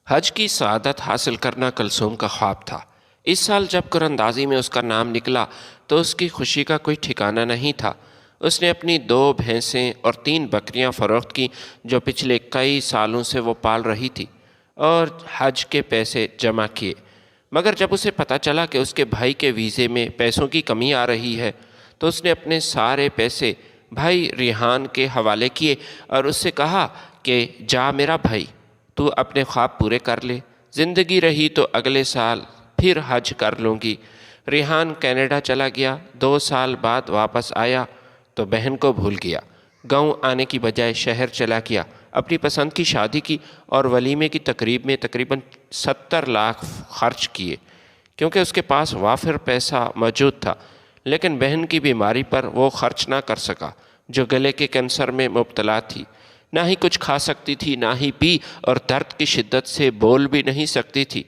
حج کی سعادت حاصل کرنا کلثوم کا خواب تھا۔ اس سال جب قرآن میں اس کا نام نکلا تو اس کی خوشی کا کوئی ٹھکانہ نہیں تھا۔ اس نے اپنی 2 بھینسیں اور 3 بکریاں فروخت کی جو پچھلے کئی سالوں سے وہ پال رہی تھی، اور حج کے پیسے جمع کیے۔ مگر جب اسے پتہ چلا کہ اس کے بھائی کے ویزے میں پیسوں کی کمی آ رہی ہے تو اس نے اپنے سارے پیسے بھائی ریحان کے حوالے کیے اور اس سے کہا کہ جا میرا بھائی، تو اپنے خواب پورے کر لے، زندگی رہی تو اگلے سال پھر حج کر لوں گی۔ ریحان کینیڈا چلا گیا، 2 سال بعد واپس آیا تو بہن کو بھول گیا۔ گاؤں آنے کی بجائے شہر چلا گیا، اپنی پسند کی شادی کی اور ولیمے کی تقریب میں تقریباً 70 لاکھ خرچ کیے، کیونکہ اس کے پاس وافر پیسہ موجود تھا، لیکن بہن کی بیماری پر وہ خرچ نہ کر سکا، جو گلے کے کینسر میں مبتلا تھی۔ نہ ہی کچھ کھا سکتی تھی، نہ ہی پی، اور درد کی شدت سے بول بھی نہیں سکتی تھی۔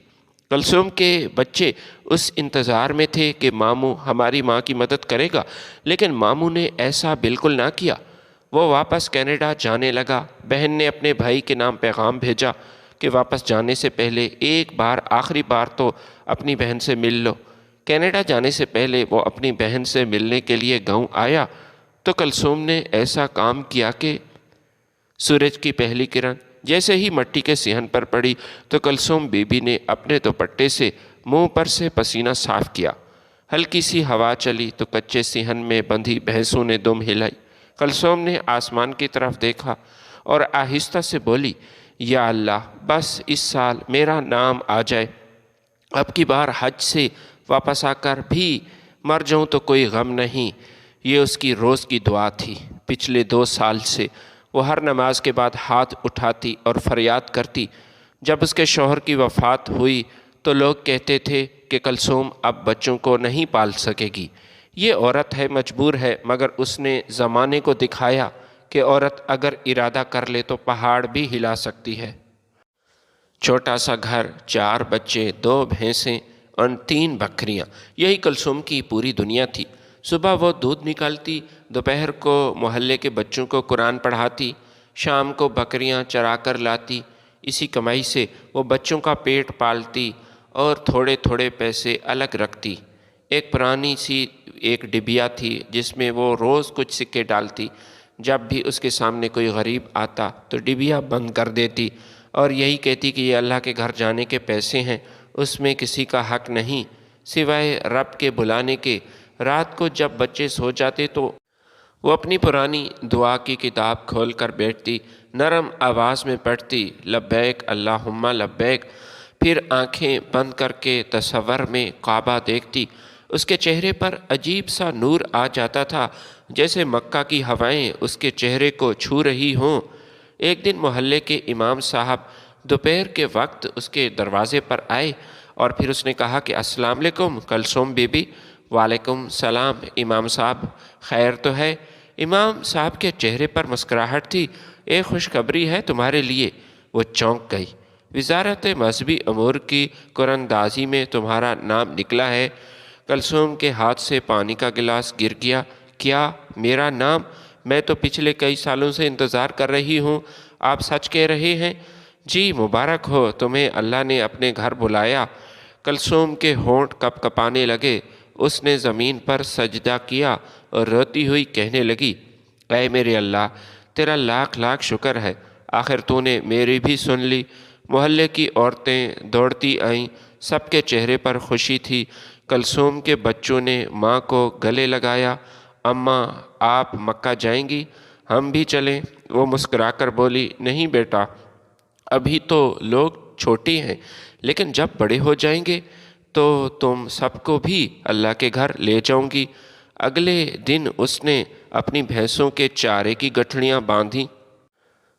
کلثوم کے بچے اس انتظار میں تھے کہ ماموں ہماری ماں کی مدد کرے گا، لیکن ماموں نے ایسا بالکل نہ کیا۔ وہ واپس کینیڈا جانے لگا۔ بہن نے اپنے بھائی کے نام پیغام بھیجا کہ واپس جانے سے پہلے ایک بار، آخری بار تو اپنی بہن سے مل لو۔ کینیڈا جانے سے پہلے وہ اپنی بہن سے ملنے کے لیے گاؤں آیا تو کلثوم نے ایسا کام کیا کہ سورج کی پہلی کرن جیسے ہی مٹی کے صحن پر پڑی تو کلثوم بی بی نے اپنے دوپٹے سے منہ پر سے پسینہ صاف کیا۔ ہلکی سی ہوا چلی تو کچے صحن میں بندھی بھینسوں نے دم ہلائی۔ کلثوم نے آسمان کی طرف دیکھا اور آہستہ سے بولی، یا اللہ، بس اس سال میرا نام آ جائے۔ اب کی بار حج سے واپس آ کر بھی مر جاؤں تو کوئی غم نہیں۔ یہ اس کی روز کی دعا تھی۔ پچھلے 2 سال سے وہ ہر نماز کے بعد ہاتھ اٹھاتی اور فریاد کرتی۔ جب اس کے شوہر کی وفات ہوئی تو لوگ کہتے تھے کہ کلثوم اب بچوں کو نہیں پال سکے گی، یہ عورت ہے، مجبور ہے، مگر اس نے زمانے کو دکھایا کہ عورت اگر ارادہ کر لے تو پہاڑ بھی ہلا سکتی ہے۔ چھوٹا سا گھر، 4 بچے، 2 بھینسیں اور 3 بکریاں، یہی کلثوم کی پوری دنیا تھی۔ صبح وہ دودھ نکالتی، دوپہر کو محلے کے بچوں کو قرآن پڑھاتی، شام کو بکریاں چرا کر لاتی۔ اسی کمائی سے وہ بچوں کا پیٹ پالتی اور تھوڑے تھوڑے پیسے الگ رکھتی۔ ایک پرانی سی ایک ڈبیا تھی جس میں وہ روز کچھ سکے ڈالتی۔ جب بھی اس کے سامنے کوئی غریب آتا تو ڈبیا بند کر دیتی اور یہی کہتی کہ یہ اللہ کے گھر جانے کے پیسے ہیں، اس میں کسی کا حق نہیں سوائے رب کے بلانے کے۔ رات کو جب بچے سو جاتے تو وہ اپنی پرانی دعا کی کتاب کھول کر بیٹھتی، نرم آواز میں پڑھتی، لبیک اللہم لبیک، پھر آنکھیں بند کر کے تصور میں کعبہ دیکھتی۔ اس کے چہرے پر عجیب سا نور آ جاتا تھا، جیسے مکہ کی ہوائیں اس کے چہرے کو چھو رہی ہوں۔ ایک دن محلے کے امام صاحب دوپہر کے وقت اس کے دروازے پر آئے اور پھر اس نے کہا کہ السلام علیکم کلثوم بی بی۔ وعلیکم السلام امام صاحب، خیر تو ہے؟ امام صاحب کے چہرے پر مسکراہٹ تھی۔ ایک خوشخبری ہے تمہارے لیے۔ وہ چونک گئی۔ وزارت مذہبی امور کی قراردادی میں تمہارا نام نکلا ہے۔ کلثوم کے ہاتھ سے پانی کا گلاس گر گیا۔ کیا میرا نام؟ میں تو پچھلے کئی سالوں سے انتظار کر رہی ہوں۔ آپ سچ کہہ رہے ہیں؟ جی مبارک ہو، تمہیں اللہ نے اپنے گھر بلایا۔ کلثوم کے ہونٹ کپ کپانے لگے۔ اس نے زمین پر سجدہ کیا اور روتی ہوئی کہنے لگی، اے میرے اللہ، تیرا لاکھ لاکھ شکر ہے، آخر تو نے میری بھی سن لی۔ محلے کی عورتیں دوڑتی آئیں، سب کے چہرے پر خوشی تھی۔ کلثوم کے بچوں نے ماں کو گلے لگایا۔ اماں، آپ مکہ جائیں گی؟ ہم بھی چلیں؟ وہ مسکرا کر بولی، نہیں بیٹا، ابھی تو لوگ چھوٹی ہیں، لیکن جب بڑے ہو جائیں گے تو تم سب کو بھی اللہ کے گھر لے جاؤں گی۔ اگلے دن اس نے اپنی بھینسوں کے چارے کی گٹھڑیاں باندھیں۔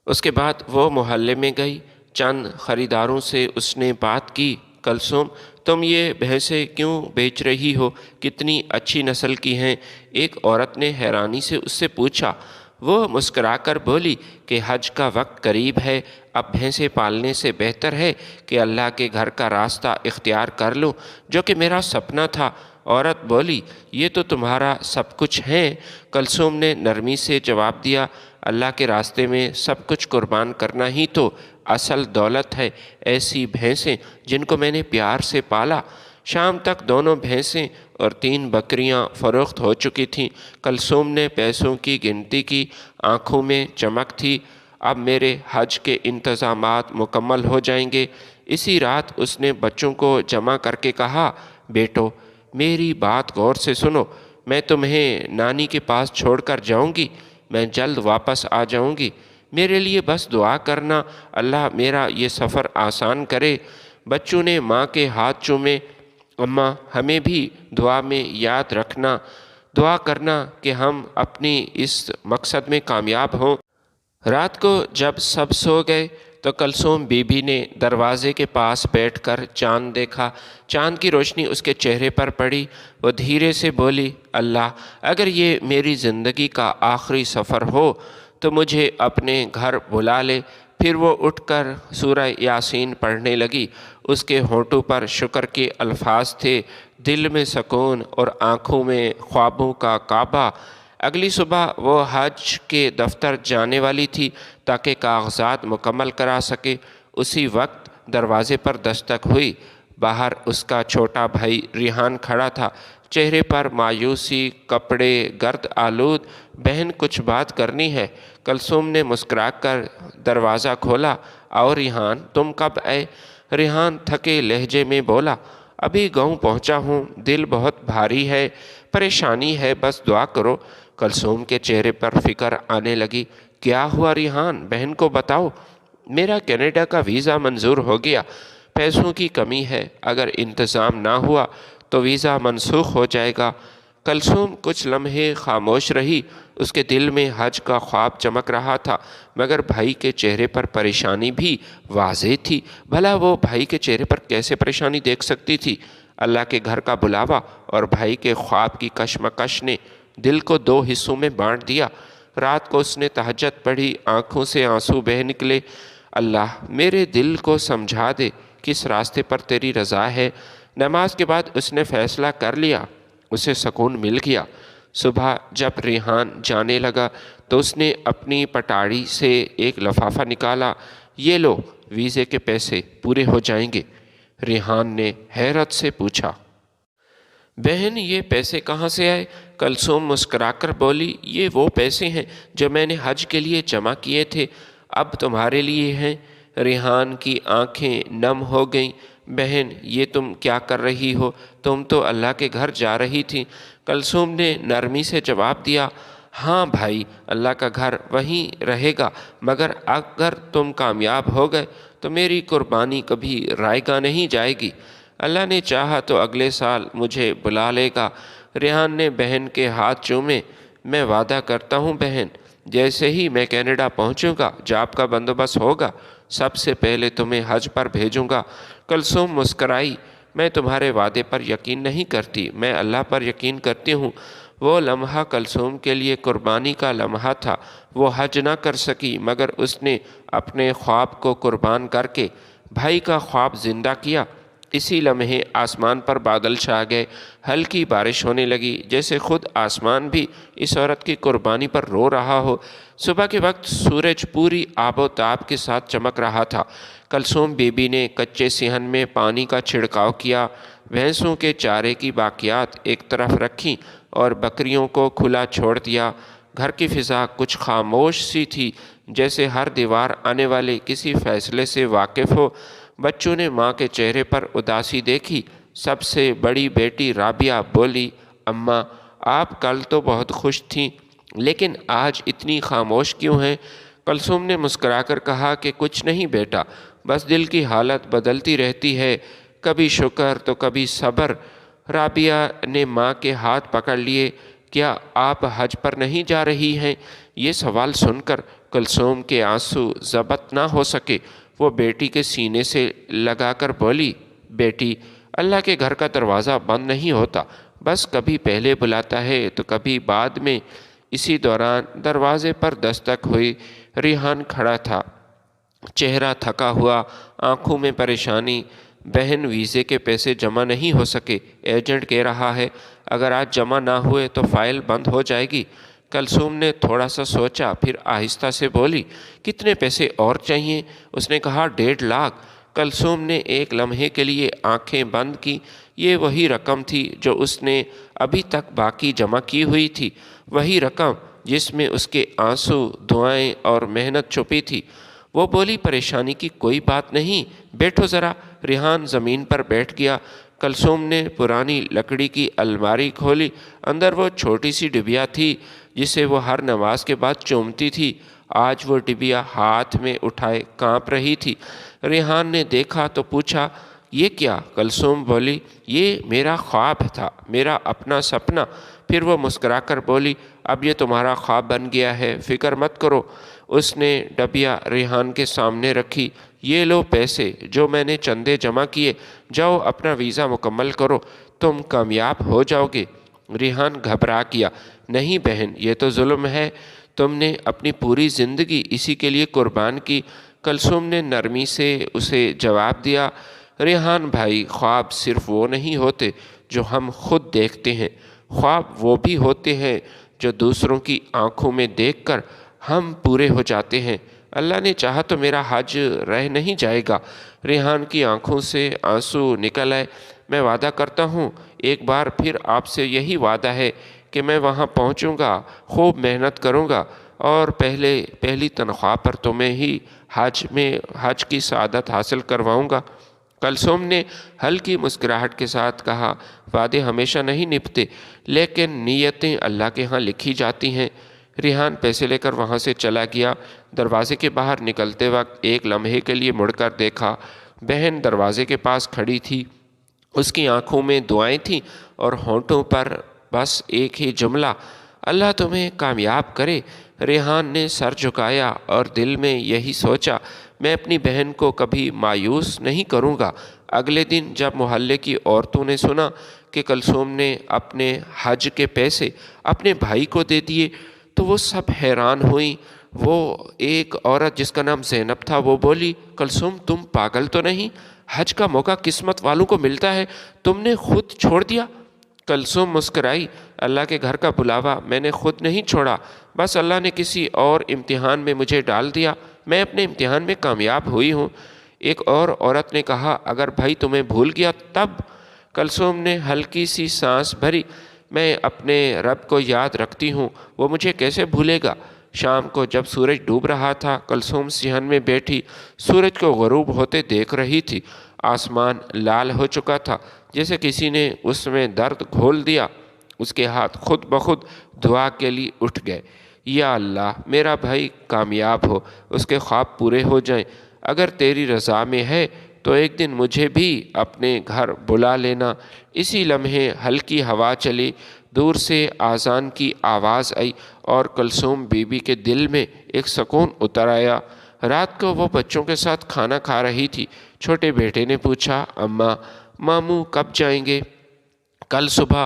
اس کے بعد وہ محلے میں گئی۔ چند خریداروں سے اس نے بات کی، کلثوم تم یہ بھینسیں کیوں بیچ رہی ہو؟ کتنی اچھی نسل کی ہیں۔ ایک عورت نے حیرانی سے اس سے پوچھا۔ وہ مسکرا کر بولی کہ حج کا وقت قریب ہے، اب بھینسیں پالنے سے بہتر ہے کہ اللہ کے گھر کا راستہ اختیار کر لوں، جو کہ میرا سپنا تھا۔ عورت بولی، یہ تو تمہارا سب کچھ ہے۔ کلثوم نے نرمی سے جواب دیا، اللہ کے راستے میں سب کچھ قربان کرنا ہی تو اصل دولت ہے ایسی بھینسیں جن کو میں نے پیار سے پالا۔ شام تک دونوں بھینسیں اور 3 بکریاں فروخت ہو چکی تھیں۔ کلثوم نے پیسوں کی گنتی کی، آنکھوں میں چمک تھی۔ اب میرے حج کے انتظامات مکمل ہو جائیں گے۔ اسی رات اس نے بچوں کو جمع کر کے کہا، بیٹو میری بات غور سے سنو، میں تمہیں نانی کے پاس چھوڑ کر جاؤں گی، میں جلد واپس آ جاؤں گی، میرے لیے بس دعا کرنا، اللہ میرا یہ سفر آسان کرے۔ بچوں نے ماں کے ہاتھ چومے۔ اماں ہمیں بھی دعا میں یاد رکھنا، دعا کرنا کہ ہم اپنی اس مقصد میں کامیاب ہوں۔ رات کو جب سب سو گئے تو کلثوم بی بی نے دروازے کے پاس بیٹھ کر چاند دیکھا۔ چاند کی روشنی اس کے چہرے پر پڑی۔ وہ دھیرے سے بولی، اللہ اگر یہ میری زندگی کا آخری سفر ہو تو مجھے اپنے گھر بلا لے۔ پھر وہ اٹھ کر سورہ یاسین پڑھنے لگی۔ اس کے ہونٹوں پر شکر کے الفاظ تھے، دل میں سکون اور آنکھوں میں خوابوں کا کعبہ۔ اگلی صبح وہ حج کے دفتر جانے والی تھی تاکہ کاغذات مکمل کرا سکے۔ اسی وقت دروازے پر دستک ہوئی۔ باہر اس کا چھوٹا بھائی ریحان کھڑا تھا، چہرے پر مایوسی، کپڑے گرد آلود۔ بہن کچھ بات کرنی ہے۔ کلثوم نے مسکرا کر دروازہ کھولا۔ اور ریحان تم کب آئے؟ ریحان تھکے لہجے میں بولا، ابھی گاؤں پہنچا ہوں، دل بہت بھاری ہے، پریشانی ہے، بس دعا کرو۔ کلثوم کے چہرے پر فکر آنے لگی۔ کیا ہوا ریحان؟ بہن کو بتاؤ۔ میرا کینیڈا کا ویزا منظور ہو گیا، پیسوں کی کمی ہے، اگر انتظام نہ ہوا تو ویزا منسوخ ہو جائے گا۔ کلثوم کچھ لمحے خاموش رہی۔ اس کے دل میں حج کا خواب چمک رہا تھا، مگر بھائی کے چہرے پر پریشانی بھی واضح تھی۔ بھلا وہ بھائی کے چہرے پر کیسے پریشانی دیکھ سکتی تھی؟ اللہ کے گھر کا بلاوا اور بھائی کے خواب کی کشمکش نے دل کو 2 حصوں میں بانٹ دیا۔ رات کو اس نے تہجد پڑھی، آنکھوں سے آنسو بہہ نکلے۔ اللہ میرے دل کو سمجھا دے کس راستے پر تیری رضا ہے۔ نماز کے بعد اس نے فیصلہ کر لیا، اسے سکون مل گیا۔ صبح جب ریحان جانے لگا تو اس نے اپنی پٹاڑی سے ایک لفافہ نکالا، یہ لو، ویزے کے پیسے پورے ہو جائیں گے۔ ریحان نے حیرت سے پوچھا، بہن یہ پیسے کہاں سے آئے؟ کلثوم مسکرا کر بولی، یہ وہ پیسے ہیں جو میں نے حج کے لیے جمع کیے تھے، اب تمہارے لیے ہیں۔ ریحان کی آنکھیں نم ہو گئیں۔ بہن یہ تم کیا کر رہی ہو؟ تم تو اللہ کے گھر جا رہی تھی۔ کلثوم نے نرمی سے جواب دیا، ہاں بھائی، اللہ کا گھر وہیں رہے گا، مگر اگر تم کامیاب ہو گئے تو میری قربانی کبھی رائگاں نہیں جائے گی۔ اللہ نے چاہا تو اگلے سال مجھے بلا لے گا۔ ریحان نے بہن کے ہاتھ چومے۔ میں وعدہ کرتا ہوں بہن، جیسے ہی میں کینیڈا پہنچوں گا، جاب کا بندوبست ہوگا، سب سے پہلے تمہیں حج پر بھیجوں گا۔ کلثوم مسکرائی، میں تمہارے وعدے پر یقین نہیں کرتی، میں اللہ پر یقین کرتی ہوں۔ وہ لمحہ کلثوم کے لیے قربانی کا لمحہ تھا۔ وہ حج نہ کر سکی، مگر اس نے اپنے خواب کو قربان کر کے بھائی کا خواب زندہ کیا۔ اسی لمحے آسمان پر بادل چھا گئے، ہلکی بارش ہونے لگی، جیسے خود آسمان بھی اس عورت کی قربانی پر رو رہا ہو۔ صبح کے وقت سورج پوری آب و تاب کے ساتھ چمک رہا تھا۔ کلثوم بی بی نے کچے صحن میں پانی کا چھڑکاؤ کیا، بھینسوں کے چارے کی باقیات ایک طرف رکھیں اور بکریوں کو کھلا چھوڑ دیا۔ گھر کی فضا کچھ خاموش سی تھی، جیسے ہر دیوار آنے والے کسی فیصلے سے واقف ہو۔ بچوں نے ماں کے چہرے پر اداسی دیکھی۔ سب سے بڑی بیٹی رابعہ بولی، اماں آپ کل تو بہت خوش تھیں، لیکن آج اتنی خاموش کیوں ہیں؟ کلثوم نے مسکرا کر کہا کہ کچھ نہیں بیٹا، بس دل کی حالت بدلتی رہتی ہے، کبھی شکر تو کبھی صبر۔ رابعہ نے ماں کے ہاتھ پکڑ لیے، کیا آپ حج پر نہیں جا رہی ہیں؟ یہ سوال سن کر کلثوم کے آنسو ضبط نہ ہو سکے۔ وہ بیٹی کے سینے سے لگا کر بولی، بیٹی اللہ کے گھر کا دروازہ بند نہیں ہوتا، بس کبھی پہلے بلاتا ہے تو کبھی بعد میں۔ اسی دوران دروازے پر دستک ہوئی۔ ریحان کھڑا تھا، چہرہ تھکا ہوا، آنکھوں میں پریشانی۔ بہن ویزے کے پیسے جمع نہیں ہو سکے، ایجنٹ کہہ رہا ہے اگر آج جمع نہ ہوئے تو فائل بند ہو جائے گی۔ کلثوم نے تھوڑا سا سوچا، پھر آہستہ سے بولی، کتنے پیسے اور چاہیے؟ اس نے کہا 1.5 لاکھ۔ کلثوم نے ایک لمحے کے لیے آنکھیں بند کی۔ یہ وہی رقم تھی جو اس نے ابھی تک باقی جمع کی ہوئی تھی، وہی رقم جس میں اس کے آنسو، دعائیں اور محنت چھپی تھی۔ وہ بولی، پریشانی کی کوئی بات نہیں، بیٹھو ذرا۔ ریحان زمین پر بیٹھ گیا۔ کلثوم نے پرانی لکڑی کی الماری کھولی۔ اندر وہ چھوٹی سی ڈبیا تھی جسے وہ ہر نماز کے بعد چومتی تھی۔ آج وہ ڈبیا ہاتھ میں اٹھائے کانپ رہی تھی۔ ریحان نے دیکھا تو پوچھا، یہ کیا؟ کلثوم بولی، یہ میرا خواب تھا، میرا اپنا سپنا۔ پھر وہ مسکرا کر بولی، اب یہ تمہارا خواب بن گیا ہے، فکر مت کرو۔ اس نے ڈبیا ریحان کے سامنے رکھی۔ یہ لو پیسے جو میں نے چندے جمع کیے، جاؤ اپنا ویزا مکمل کرو، تم کامیاب ہو جاؤ گے۔ ریحان گھبرا گیا، نہیں بہن، یہ تو ظلم ہے، تم نے اپنی پوری زندگی اسی کے لیے قربان کی۔ کلثوم نے نرمی سے اسے جواب دیا، ریحان بھائی، خواب صرف وہ نہیں ہوتے جو ہم خود دیکھتے ہیں، خواب وہ بھی ہوتے ہیں جو دوسروں کی آنکھوں میں دیکھ کر ہم پورے ہو جاتے ہیں۔ اللہ نے چاہا تو میرا حج رہ نہیں جائے گا۔ ریحان کی آنکھوں سے آنسو نکل آئے۔ میں وعدہ کرتا ہوں، ایک بار پھر آپ سے یہی وعدہ ہے کہ میں وہاں پہنچوں گا، خوب محنت کروں گا اور پہلی تنخواہ پر تمہیں ہی حج کی سعادت حاصل کرواؤں گا۔ کلثوم نے ہلکی مسکراہٹ کے ساتھ کہا، وعدے ہمیشہ نہیں نبھتے، لیکن نیتیں اللہ کے ہاں لکھی جاتی ہیں۔ ریحان پیسے لے کر وہاں سے چلا گیا۔ دروازے کے باہر نکلتے وقت ایک لمحے کے لیے مڑ کر دیکھا، بہن دروازے کے پاس کھڑی تھی۔ اس کی آنکھوں میں دعائیں تھیں اور ہونٹوں پر بس ایک ہی جملہ، اللہ تمہیں کامیاب کرے۔ ریحان نے سر جھکایا اور دل میں یہی سوچا، میں اپنی بہن کو کبھی مایوس نہیں کروں گا۔ اگلے دن جب محلے کی عورتوں نے سنا کہ کلثوم نے اپنے حج کے پیسے اپنے بھائی کو دے دیے تو وہ سب حیران ہوئیں۔ وہ ایک عورت جس کا نام زینب تھا، وہ بولی، کلثوم تم پاگل تو نہیں؟ حج کا موقع قسمت والوں کو ملتا ہے، تم نے خود چھوڑ دیا؟ کلثوم مسکرائی، اللہ کے گھر کا بلاوا میں نے خود نہیں چھوڑا، بس اللہ نے کسی اور امتحان میں مجھے ڈال دیا، میں اپنے امتحان میں کامیاب ہوئی ہوں۔ ایک اور عورت نے کہا، اگر بھائی تمہیں بھول گیا تب؟ کلثوم نے ہلکی سی سانس بھری، میں اپنے رب کو یاد رکھتی ہوں، وہ مجھے کیسے بھولے گا؟ شام کو جب سورج ڈوب رہا تھا، کلثوم صحن میں بیٹھی سورج کو غروب ہوتے دیکھ رہی تھی۔ آسمان لال ہو چکا تھا، جیسے کسی نے اس میں درد گھول دیا۔ اس کے ہاتھ خود بخود دعا کے لیے اٹھ گئے، یا اللہ میرا بھائی کامیاب ہو، اس کے خواب پورے ہو جائیں، اگر تیری رضا میں ہے تو ایک دن مجھے بھی اپنے گھر بلا لینا۔ اسی لمحے ہلکی ہوا چلی، دور سے آذان کی آواز آئی اور کلثوم بی بی کے دل میں ایک سکون اتر آیا۔ رات کو وہ بچوں کے ساتھ کھانا کھا رہی تھی۔ چھوٹے بیٹے نے پوچھا، اماں ماموں کب جائیں گے؟ کل صبح۔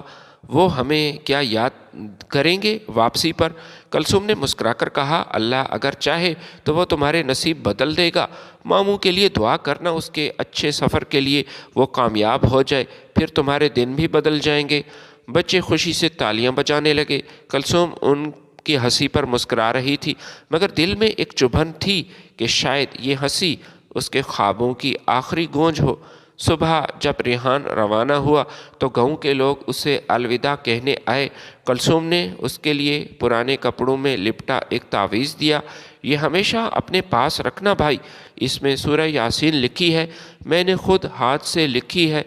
وہ ہمیں کیا یاد کریں گے واپسی پر؟ کلثوم نے مسکرا کر کہا، اللہ اگر چاہے تو وہ تمہارے نصیب بدل دے گا۔ ماموں کے لیے دعا کرنا، اس کے اچھے سفر کے لیے وہ کامیاب ہو جائے، پھر تمہارے دن بھی بدل جائیں گے۔ بچے خوشی سے تالیاں بجانے لگے۔ کلثوم ان کی ہنسی پر مسکرا رہی تھی، مگر دل میں ایک چبھن تھی کہ شاید یہ ہنسی اس کے خوابوں کی آخری گونج ہو۔ صبح جب ریحان روانہ ہوا تو گاؤں کے لوگ اسے الوداع کہنے آئے۔ کلثوم نے اس کے لیے پرانے کپڑوں میں لپٹا ایک تعویذ دیا، یہ ہمیشہ اپنے پاس رکھنا بھائی، اس میں سورہ یاسین لکھی ہے، میں نے خود ہاتھ سے لکھی ہے۔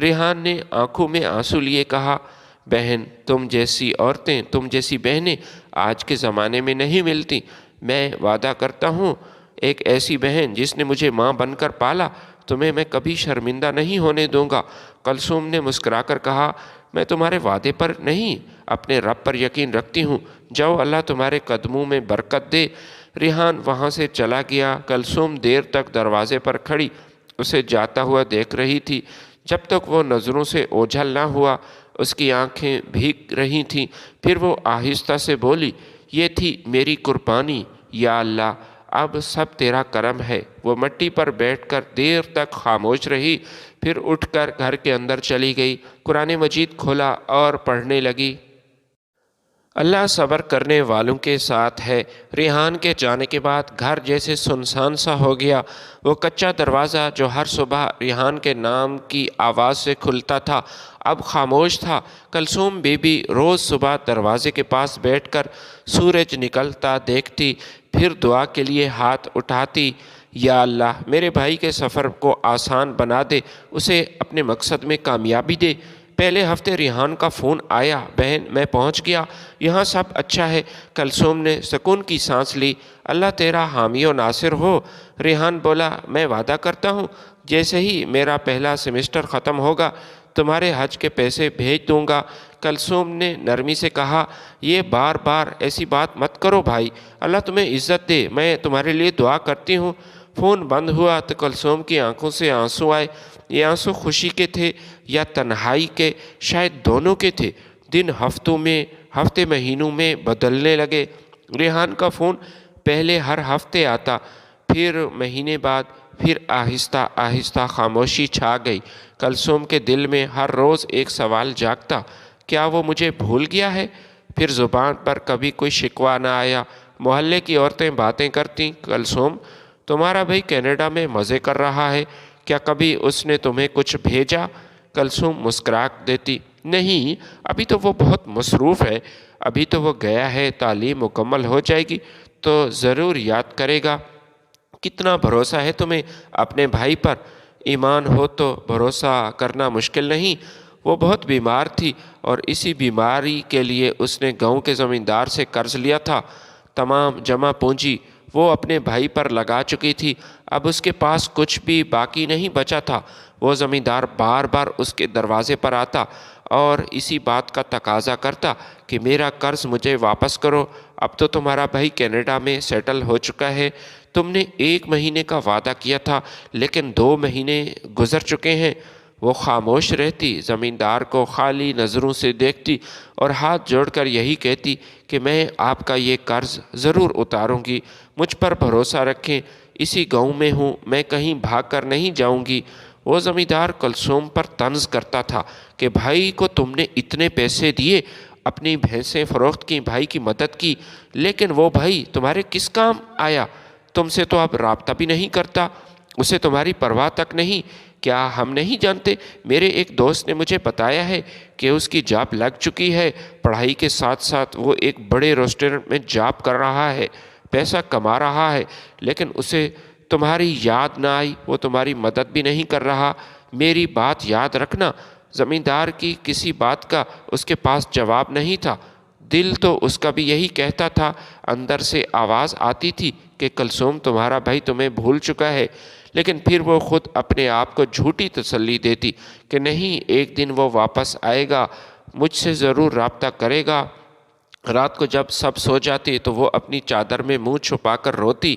ریحان نے آنکھوں میں آنسو لیے کہا، بہن تم جیسی عورتیں، تم جیسی بہنیں آج کے زمانے میں نہیں ملتی۔ میں وعدہ کرتا ہوں، ایک ایسی بہن جس نے مجھے ماں بن کر پالا، تمہیں میں کبھی شرمندہ نہیں ہونے دوں گا۔ کلثوم نے مسکرا کر کہا، میں تمہارے وعدے پر نہیں، اپنے رب پر یقین رکھتی ہوں، جاؤ اللہ تمہارے قدموں میں برکت دے۔ ریحان وہاں سے چلا گیا۔ کلثوم دیر تک دروازے پر کھڑی اسے جاتا ہوا دیکھ رہی تھی۔ جب تک وہ نظروں سے اوجھل نہ ہوا، اس کی آنکھیں بھیگ رہی تھیں۔ پھر وہ آہستہ سے بولی، یہ تھی میری قربانی، یا اللہ اب سب تیرا کرم ہے۔ وہ مٹی پر بیٹھ کر دیر تک خاموش رہی، پھر اٹھ کر گھر کے اندر چلی گئی، قرآن مجید کھولا اور پڑھنے لگی۔ اللہ صبر کرنے والوں کے ساتھ ہے۔ ریحان کے جانے کے بعد گھر جیسے سنسان سا ہو گیا۔ وہ کچا دروازہ جو ہر صبح ریحان کے نام کی آواز سے کھلتا تھا اب خاموش تھا۔ کلثوم بی بی روز صبح دروازے کے پاس بیٹھ کر سورج نکلتا دیکھتی، پھر دعا کے لیے ہاتھ اٹھاتی، یا اللہ میرے بھائی کے سفر کو آسان بنا دے، اسے اپنے مقصد میں کامیابی دے۔ پہلے ہفتے ریحان کا فون آیا، بہن میں پہنچ گیا، یہاں سب اچھا ہے۔ کلثوم نے سکون کی سانس لی، اللہ تیرا حامی و ناصر ہو۔ ریحان بولا، میں وعدہ کرتا ہوں جیسے ہی میرا پہلا سیمسٹر ختم ہوگا تمہارے حج کے پیسے بھیج دوں گا۔ کلثوم نے نرمی سے کہا، یہ بار بار ایسی بات مت کرو بھائی، اللہ تمہیں عزت دے، میں تمہارے لیے دعا کرتی ہوں۔ فون بند ہوا تو کلثوم کی آنکھوں سے آنسو آئے۔ یہ آنسو خوشی کے تھے یا تنہائی کے؟ شاید دونوں کے تھے۔ دن ہفتے مہینوں میں بدلنے لگے۔ ریحان کا فون پہلے ہر ہفتے آتا، پھر مہینے بعد، پھر آہستہ آہستہ خاموشی چھا گئی۔ کلثوم کے دل میں ہر روز ایک سوال جاگتا، کیا وہ مجھے بھول گیا ہے؟ پھر زبان پر کبھی کوئی شکوہ نہ آیا۔ محلے کی عورتیں باتیں کرتیں، کلثوم تمہارا بھائی کینیڈا میں مزے کر رہا ہے، کیا کبھی اس نے تمہیں کچھ بھیجا؟ کلثوم مسکرا دیتی، نہیں، ابھی تو وہ بہت مصروف ہے، ابھی تو وہ گیا ہے، تعلیم مکمل ہو جائے گی تو ضرور یاد کرے گا۔ کتنا بھروسہ ہے تمہیں اپنے بھائی پر، ایمان ہو تو بھروسہ کرنا مشکل نہیں۔ وہ بہت بیمار تھی اور اسی بیماری کے لیے اس نے گاؤں کے زمیندار سے قرض لیا تھا۔ تمام جمع پونجی وہ اپنے بھائی پر لگا چکی تھی، اب اس کے پاس کچھ بھی باقی نہیں بچا تھا۔ وہ زمیندار بار بار اس کے دروازے پر آتا اور اسی بات کا تقاضا کرتا کہ میرا قرض مجھے واپس کرو، اب تو تمہارا بھائی کینیڈا میں سیٹل ہو چکا ہے، تم نے 1 مہینے کا وعدہ کیا تھا لیکن 2 مہینے گزر چکے ہیں۔ وہ خاموش رہتی، زمیندار کو خالی نظروں سے دیکھتی اور ہاتھ جوڑ کر یہی کہتی کہ میں آپ کا یہ قرض ضرور اتاروں گی، مجھ پر بھروسہ رکھیں، اسی گاؤں میں ہوں، میں کہیں بھاگ کر نہیں جاؤں گی۔ وہ زمیندار کلثوم پر طنز کرتا تھا کہ بھائی کو تم نے اتنے پیسے دیے، اپنی بھینسیں فروخت کی، بھائی کی مدد کی، لیکن وہ بھائی تمہارے کس کام آیا؟ تم سے تو اب رابطہ بھی نہیں کرتا، اسے تمہاری پرواہ تک نہیں۔ کیا ہم نہیں جانتے؟ میرے ایک دوست نے مجھے بتایا ہے کہ اس کی جاب لگ چکی ہے، پڑھائی کے ساتھ ساتھ وہ ایک بڑے ریسٹورنٹ میں جاب کر رہا ہے، پیسہ کما رہا ہے، لیکن اسے تمہاری یاد نہ آئی، وہ تمہاری مدد بھی نہیں کر رہا۔ میری بات یاد رکھنا۔ زمیندار کی کسی بات کا اس کے پاس جواب نہیں تھا، دل تو اس کا بھی یہی کہتا تھا۔ اندر سے آواز آتی تھی کہ کلثوم تمہارا بھائی تمہیں بھول چکا ہے، لیکن پھر وہ خود اپنے آپ کو جھوٹی تسلی دیتی کہ نہیں، ایک دن وہ واپس آئے گا، مجھ سے ضرور رابطہ کرے گا۔ رات کو جب سب سو جاتے تو وہ اپنی چادر میں منہ چھپا کر روتی،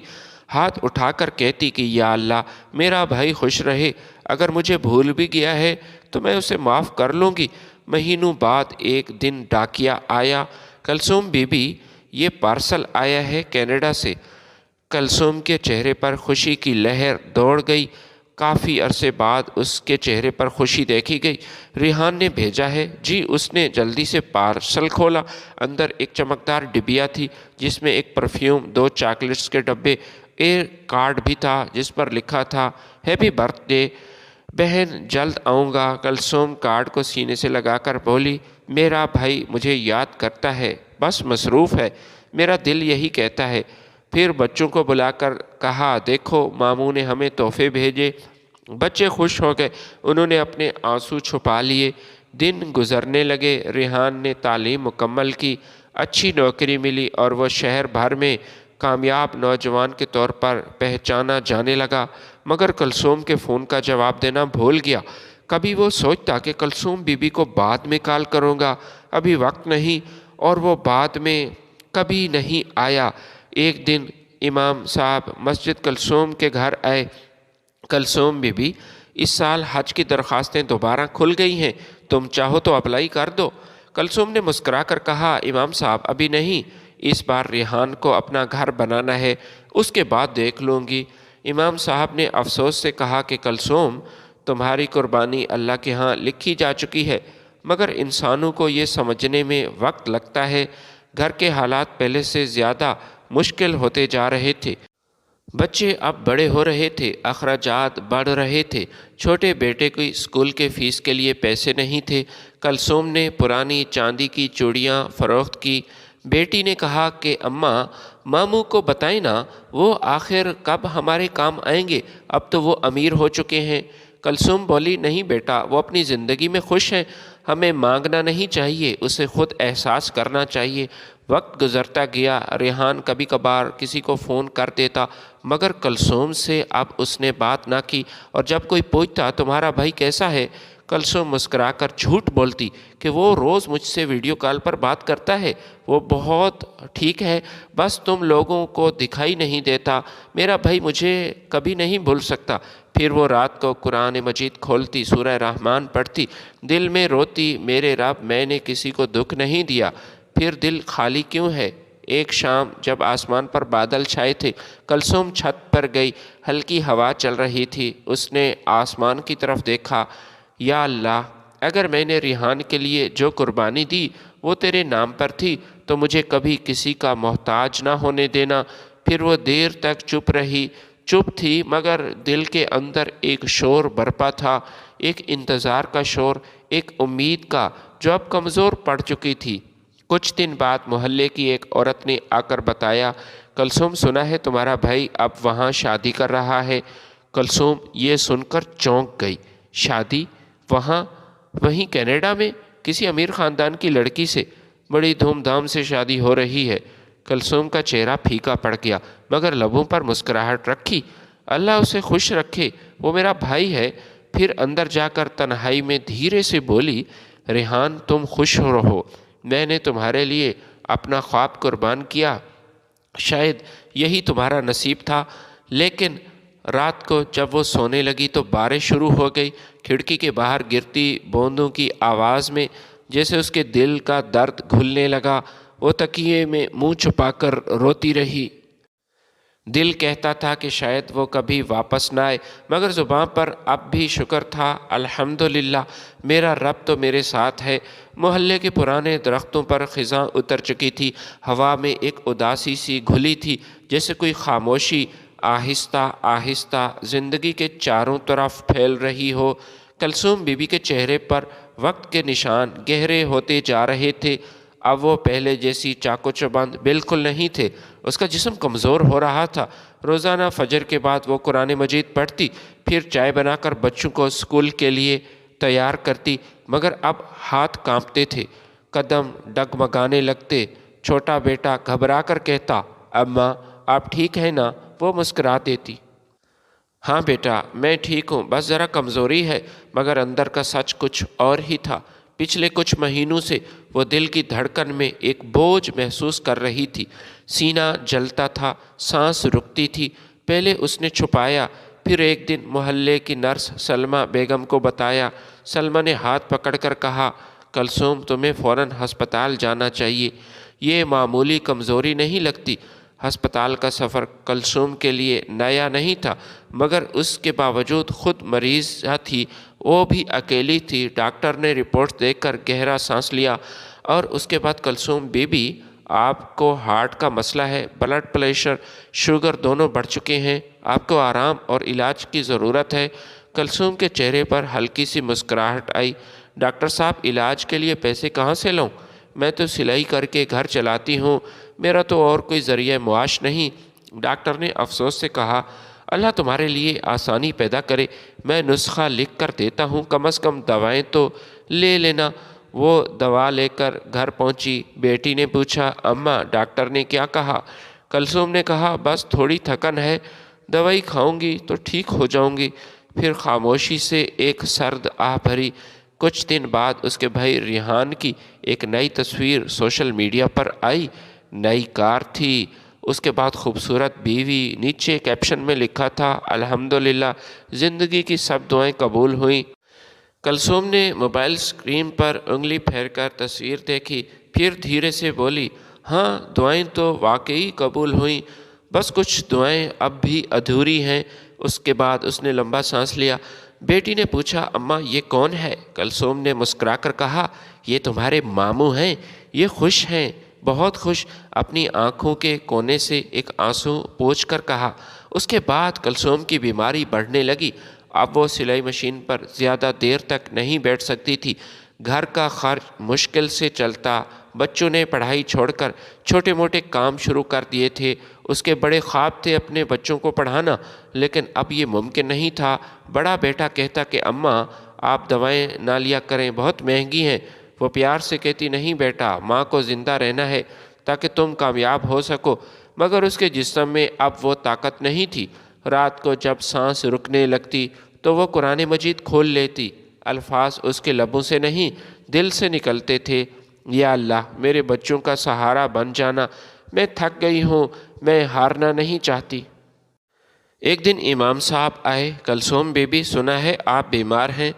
ہاتھ اٹھا کر کہتی کہ یا اللہ میرا بھائی خوش رہے، اگر مجھے بھول بھی گیا ہے تو میں اسے معاف کر لوں گی۔ مہینوں بعد ایک دن ڈاکیا آیا، کلثوم بی بی یہ پارسل آیا ہے کینیڈا سے۔ کلثوم کے چہرے پر خوشی کی لہر دوڑ گئی، کافی عرصے بعد اس کے چہرے پر خوشی دیکھی گئی۔ ریحان نے بھیجا ہے؟ جی۔ اس نے جلدی سے پارسل کھولا، اندر ایک چمکدار ڈبیا تھی جس میں ایک پرفیوم، 2 چاکلیٹس کے ڈبے، ایک کارڈ بھی تھا جس پر لکھا تھا ہیپی برتھ ڈے بہن، جلد آؤں گا۔ کلثوم کارڈ کو سینے سے لگا کر بولی، میرا بھائی مجھے یاد کرتا ہے، بس مصروف ہے، میرا دل یہی کہتا ہے۔ پھر بچوں کو بلا کر کہا، دیکھو ماموں نے ہمیں تحفے بھیجے۔ بچے خوش ہو گئے، انہوں نے اپنے آنسو چھپا لیے۔ دن گزرنے لگے، ریحان نے تعلیم مکمل کی، اچھی نوکری ملی اور وہ شہر بھر میں کامیاب نوجوان کے طور پر پہچانا جانے لگا، مگر کلثوم کے فون کا جواب دینا بھول گیا۔ کبھی وہ سوچتا کہ کلثوم بی بی کو بعد میں کال کروں گا، ابھی وقت نہیں، اور وہ بعد میں کبھی نہیں آیا۔ ایک دن امام صاحب مسجد کلثوم کے گھر آئے، کلثوم بی بی اس سال حج کی درخواستیں دوبارہ کھل گئی ہیں، تم چاہو تو اپلائی کر دو۔ کلثوم نے مسکرا کر کہا، امام صاحب ابھی نہیں، اس بار ریحان کو اپنا گھر بنانا ہے، اس کے بعد دیکھ لوں گی۔ امام صاحب نے افسوس سے کہا کہ کلثوم تمہاری قربانی اللہ کے ہاں لکھی جا چکی ہے، مگر انسانوں کو یہ سمجھنے میں وقت لگتا ہے گھر کے حالات پہلے سے زیادہ مشکل ہوتے جا رہے تھے۔ بچے اب بڑے ہو رہے تھے، اخراجات بڑھ رہے تھے۔ چھوٹے بیٹے کی اسکول کے فیس کے لیے پیسے نہیں تھے۔ کلثوم نے پرانی چاندی کی چوڑیاں فروخت کی۔ بیٹی نے کہا کہ اماں، ماموں کو بتائیں نا، وہ آخر کب ہمارے کام آئیں گے، اب تو وہ امیر ہو چکے ہیں۔ کلثوم بولی، نہیں بیٹا، وہ اپنی زندگی میں خوش ہیں، ہمیں مانگنا نہیں چاہیے، اسے خود احساس کرنا چاہیے۔ وقت گزرتا گیا۔ ریحان کبھی کبھار کسی کو فون کر دیتا، مگر کلثوم سے اب اس نے بات نہ کی، اور جب کوئی پوچھتا تمہارا بھائی کیسا ہے، کلثوم مسکرا کر جھوٹ بولتی کہ وہ روز مجھ سے ویڈیو کال پر بات کرتا ہے، وہ بہت ٹھیک ہے، بس تم لوگوں کو دکھائی نہیں دیتا، میرا بھائی مجھے کبھی نہیں بھول سکتا۔ پھر وہ رات کو قرآن مجید کھولتی، سورہ رحمان پڑھتی، دل میں روتی، میرے رب، میں نے کسی کو دکھ نہیں دیا، پھر دل خالی کیوں ہے؟ ایک شام جب آسمان پر بادل چھائے تھے، کلثوم چھت پر گئی، ہلکی ہوا چل رہی تھی، اس نے آسمان کی طرف دیکھا۔ یا اللہ، اگر میں نے ریحان کے لیے جو قربانی دی وہ تیرے نام پر تھی تو مجھے کبھی کسی کا محتاج نہ ہونے دینا۔ پھر وہ دیر تک چپ رہی، چپ تھی مگر دل کے اندر ایک شور برپا تھا، ایک انتظار کا شور، ایک امید کا جو اب کمزور پڑ چکی تھی۔ کچھ دن بعد محلے کی ایک عورت نے آ کر بتایا، کلثوم، سنا ہے تمہارا بھائی اب وہاں شادی کر رہا ہے۔ کلثوم یہ سن کر چونک گئی۔ شادی؟ وہاں؟ وہیں کینیڈا میں؟ کسی امیر خاندان کی لڑکی سے؟ بڑی دھوم دھام سے شادی ہو رہی ہے۔ کلثوم کا چہرہ پھیکا پڑ گیا، مگر لبوں پر مسکراہٹ رکھی۔ اللہ اسے خوش رکھے، وہ میرا بھائی ہے۔ پھر اندر جا کر تنہائی میں دھیرے سے بولی، ریحان، تم خوش رہو، میں نے تمہارے لیے اپنا خواب قربان کیا، شاید یہی تمہارا نصیب تھا۔ لیکن رات کو جب وہ سونے لگی تو بارش شروع ہو گئی۔ کھڑکی کے باہر گرتی بوندوں کی آواز میں جیسے اس کے دل کا درد گھلنے لگا۔ وہ تکیے میں منہ چھپا کر روتی رہی۔ دل کہتا تھا کہ شاید وہ کبھی واپس نہ آئے، مگر زباں پر اب بھی شکر تھا، الحمدللہ، میرا رب تو میرے ساتھ ہے۔ محلے کے پرانے درختوں پر خزاں اتر چکی تھی، ہوا میں ایک اداسی سی گھلی تھی، جیسے کوئی خاموشی آہستہ آہستہ زندگی کے چاروں طرف پھیل رہی ہو۔ کلثوم بی بی کے چہرے پر وقت کے نشان گہرے ہوتے جا رہے تھے۔ اب وہ پہلے جیسی چاق و چوبند بالکل نہیں تھے، اس کا جسم کمزور ہو رہا تھا۔ روزانہ فجر کے بعد وہ قرآن مجید پڑھتی، پھر چائے بنا کر بچوں کو اسکول کے لیے تیار کرتی، مگر اب ہاتھ کانپتے تھے، قدم ڈگمگانے لگتے۔ چھوٹا بیٹا گھبرا کر کہتا، اماں آپ ٹھیک ہیں نا؟ وہ مسکرا دیتی، ہاں بیٹا میں ٹھیک ہوں، بس ذرا کمزوری ہے، مگر اندر کا سچ کچھ اور ہی تھا۔ پچھلے کچھ مہینوں سے وہ دل کی دھڑکن میں ایک بوجھ محسوس کر رہی تھی، سینہ جلتا تھا، سانس رکتی تھی۔ پہلے اس نے چھپایا، پھر ایک دن محلے کی نرس سلمہ بیگم کو بتایا۔ سلمہ نے ہاتھ پکڑ کر کہا، کلثوم تمہیں فوراً ہسپتال جانا چاہیے، یہ معمولی کمزوری نہیں لگتی۔ ہسپتال کا سفر کلثوم کے لیے نیا نہیں تھا، مگر اس کے باوجود خود مریضہ تھی، وہ بھی اکیلی تھی۔ ڈاکٹر نے رپورٹ دیکھ کر گہرا سانس لیا، اور اس کے بعد، کلثوم بی بی، آپ کو ہارٹ کا مسئلہ ہے، بلڈ پریشر، شوگر دونوں بڑھ چکے ہیں، آپ کو آرام اور علاج کی ضرورت ہے۔ کلثوم کے چہرے پر ہلکی سی مسکراہٹ آئی۔ ڈاکٹر صاحب، علاج کے لیے پیسے کہاں سے لاؤں؟ میں تو سلائی کر کے گھر چلاتی ہوں، میرا تو اور کوئی ذریعہ معاش نہیں۔ ڈاکٹر نے افسوس سے کہا، اللہ تمہارے لیے آسانی پیدا کرے، میں نسخہ لکھ کر دیتا ہوں، کم از کم دوائیں تو لے لینا۔ وہ دوا لے کر گھر پہنچی۔ بیٹی نے پوچھا، اماں ڈاکٹر نے کیا کہا؟ کلثوم نے کہا، بس تھوڑی تھکن ہے، دوائی کھاؤں گی تو ٹھیک ہو جاؤں گی۔ پھر خاموشی سے ایک سرد آہ بھری۔ کچھ دن بعد اس کے بھائی ریحان کی ایک نئی تصویر سوشل میڈیا پر آئی، نئی کار تھی، اس کے بعد خوبصورت بیوی، نیچے کیپشن میں لکھا تھا، الحمدللہ زندگی کی سب دعائیں قبول ہوئیں۔ کلثوم نے موبائل اسکرین پر انگلی پھیر کر تصویر دیکھی، پھر دھیرے سے بولی، ہاں دعائیں تو واقعی قبول ہوئیں، بس کچھ دعائیں اب بھی ادھوری ہیں۔ اس کے بعد اس نے لمبا سانس لیا۔ بیٹی نے پوچھا، اماں یہ کون ہے؟ کلثوم نے مسکرا کر کہا، یہ تمہارے ماموں ہیں، یہ خوش ہیں، بہت خوش اپنی آنکھوں کے کونے سے ایک آنسو پوچھ کر کہا۔ اس کے بعد کلثوم کی بیماری بڑھنے لگی۔ اب وہ سلائی مشین پر زیادہ دیر تک نہیں بیٹھ سکتی تھی۔ گھر کا خرچ مشکل سے چلتا۔ بچوں نے پڑھائی چھوڑ کر چھوٹے موٹے کام شروع کر دیے تھے۔ اس کے بڑے خواب تھے اپنے بچوں کو پڑھانا، لیکن اب یہ ممکن نہیں تھا۔ بڑا بیٹا کہتا کہ اماں آپ دوائیں نہ لیا کریں، بہت مہنگی ہیں۔ وہ پیار سے کہتی نہیں بیٹا، ماں کو زندہ رہنا ہے تاکہ تم کامیاب ہو سکو، مگر اس کے جسم میں اب وہ طاقت نہیں تھی۔ رات کو جب سانس رکنے لگتی تو وہ قرآن مجید کھول لیتی۔ الفاظ اس کے لبوں سے نہیں دل سے نکلتے تھے۔ یا اللہ میرے بچوں کا سہارا بن جانا، میں تھک گئی ہوں، میں ہارنا نہیں چاہتی۔ ایک دن امام صاحب آئے۔ کلثوم بی بی سنا ہے آپ بیمار ہیں؟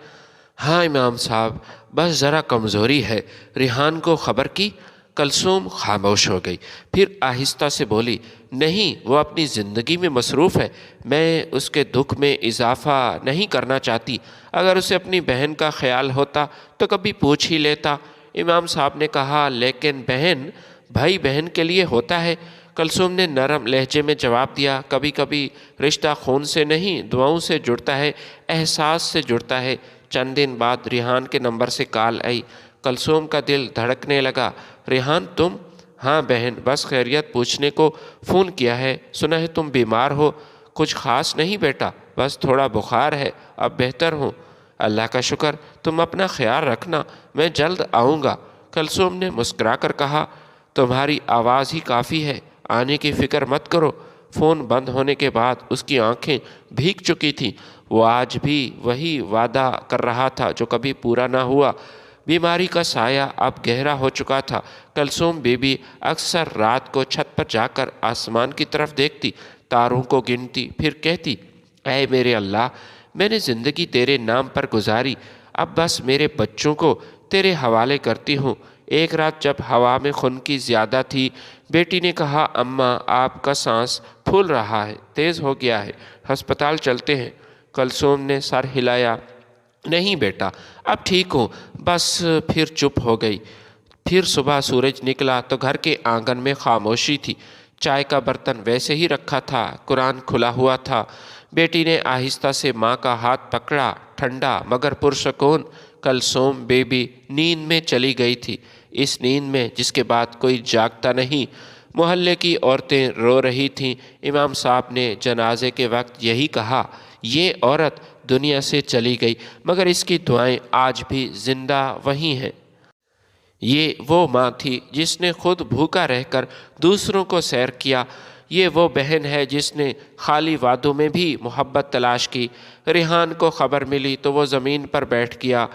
ہاں امام صاحب، بس ذرا کمزوری ہے۔ ریحان کو خبر کی؟ کلثوم خاموش ہو گئی، پھر آہستہ سے بولی، نہیں وہ اپنی زندگی میں مصروف ہے، میں اس کے دکھ میں اضافہ نہیں کرنا چاہتی۔ اگر اسے اپنی بہن کا خیال ہوتا تو کبھی پوچھ ہی لیتا۔ امام صاحب نے کہا، لیکن بہن بھائی بہن کے لیے ہوتا ہے۔ کلثوم نے نرم لہجے میں جواب دیا، کبھی کبھی رشتہ خون سے نہیں دعاؤں سے جڑتا ہے، احساس سے جڑتا ہے۔ چند دن بعد ریحان کے نمبر سے کال آئی۔ کلثوم کا دل دھڑکنے لگا۔ ریحان تم؟ ہاں بہن، بس خیریت پوچھنے کو فون کیا ہے، سنا ہے تم بیمار ہو۔ کچھ خاص نہیں بیٹا، بس تھوڑا بخار ہے، اب بہتر ہوں۔ اللہ کا شکر، تم اپنا خیال رکھنا، میں جلد آؤں گا۔ کلثوم نے مسکرا کر کہا، تمہاری آواز ہی کافی ہے، آنے کی فکر مت کرو۔ فون بند ہونے کے بعد اس کی آنکھیں بھیگ چکی تھیں۔ وہ آج بھی وہی وعدہ کر رہا تھا جو کبھی پورا نہ ہوا۔ بیماری کا سایہ اب گہرا ہو چکا تھا۔ کلثوم بی بی اکثر رات کو چھت پر جا کر آسمان کی طرف دیکھتی، تاروں کو گنتی، پھر کہتی، اے میرے اللہ، میں نے زندگی تیرے نام پر گزاری، اب بس میرے بچوں کو تیرے حوالے کرتی ہوں۔ ایک رات جب ہوا میں خنکی زیادہ تھی، بیٹی نے کہا، اماں آپ کا سانس پھول رہا ہے، تیز ہو گیا ہے، ہسپتال چلتے ہیں۔ کلثوم نے سر ہلایا، نہیں بیٹا اب ٹھیک ہوں، بس۔ پھر چپ ہو گئی۔ پھر صبح سورج نکلا تو گھر کے آنگن میں خاموشی تھی۔ چائے کا برتن ویسے ہی رکھا تھا، قرآن کھلا ہوا تھا۔ بیٹی نے آہستہ سے ماں کا ہاتھ پکڑا، ٹھنڈا مگر پرسکون۔ کلثوم بی بی نیند میں چلی گئی تھی، اس نیند میں جس کے بعد کوئی جاگتا نہیں۔ محلے کی عورتیں رو رہی تھیں۔ امام صاحب نے جنازے کے وقت یہی کہا، یہ عورت دنیا سے چلی گئی مگر اس کی دعائیں آج بھی زندہ وہیں ہیں۔ یہ وہ ماں تھی جس نے خود بھوکا رہ کر دوسروں کو سیر کیا۔ یہ وہ بہن ہے جس نے خالی وعدوں میں بھی محبت تلاش کی۔ ریحان کو خبر ملی تو وہ زمین پر بیٹھ گیا۔